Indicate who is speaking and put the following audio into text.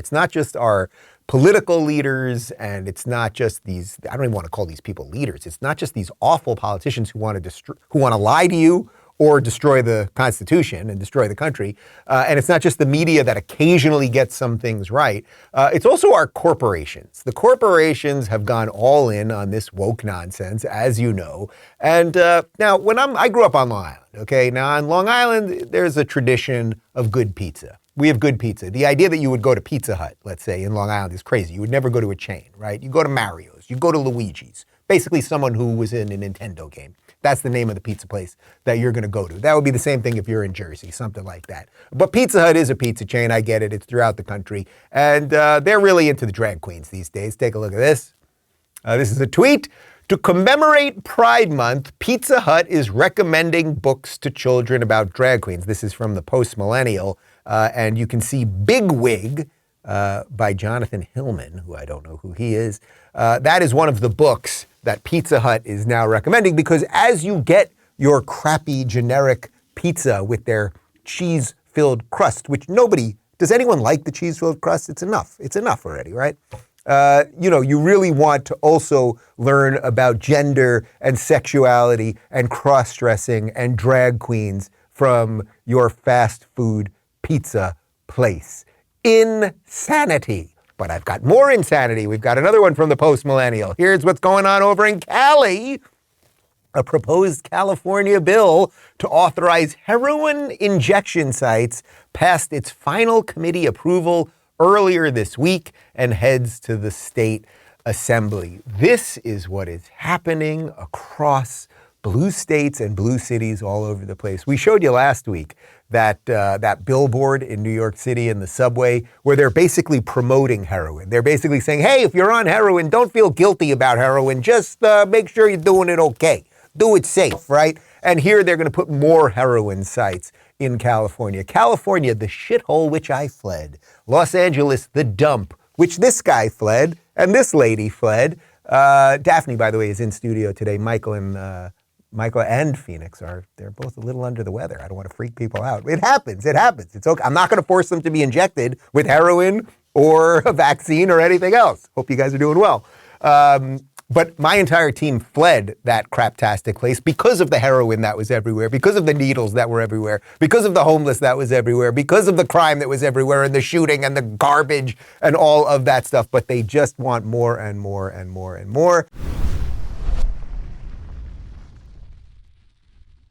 Speaker 1: It's not just our political leaders, and it's not just these, I don't even want to call these people leaders. It's not just these awful politicians who want to lie to you or destroy the Constitution and destroy the country. And it's not just the media that occasionally gets some things right. It's also our corporations. The corporations have gone all in on this woke nonsense, as you know. And now, I grew up on Long Island, okay? Now, on Long Island, there's a tradition of good pizza. We have good pizza. The idea that you would go to Pizza Hut, let's say, in Long Island is crazy. You would never go to a chain, right? You go to Mario's, you go to Luigi's, basically someone who was in a Nintendo game. That's the name of the pizza place that you're going to go to. That would be the same thing if you're in Jersey, something like that. But Pizza Hut is a pizza chain. I get it. It's throughout the country. And they're really into the drag queens these days. Take a look at this. This is a tweet. To commemorate Pride Month, Pizza Hut is recommending books to children about drag queens. This is from the Post-Millennial. And you can see Big Wig by Jonathan Hillman, who I don't know who he is. That is one of the books that Pizza Hut is now recommending, because as you get your crappy generic pizza with their cheese-filled crust, which does anyone like the cheese-filled crust? It's enough. It's enough already, right? You really want to also learn about gender and sexuality and cross-dressing and drag queens from your fast food pizza place. Insanity. But I've got more insanity. We've got another one from the Post-Millennial. Here's what's going on over in Cali. A proposed California bill to authorize heroin injection sites passed its final committee approval earlier this week and heads to the state assembly. This is what is happening across blue states and blue cities all over the place. We showed you last week that billboard in New York City in the subway where they're basically promoting heroin. They're basically saying, hey, if you're on heroin, don't feel guilty about heroin. Just make sure you're doing it okay. Do it safe, right? And here they're going to put more heroin sites in California. California, the shithole which I fled. Los Angeles, the dump, which this guy fled and this lady fled. Daphne, by the way, is in studio today. Michael and Phoenix they're both a little under the weather. I don't want to freak people out. It happens. It's okay. I'm not going to force them to be injected with heroin or a vaccine or anything else. Hope you guys are doing well. But my entire team fled that craptastic place because of the heroin that was everywhere, because of the needles that were everywhere, because of the homeless that was everywhere, because of the crime that was everywhere and the shooting and the garbage and all of that stuff. But they just want more and more and more and more.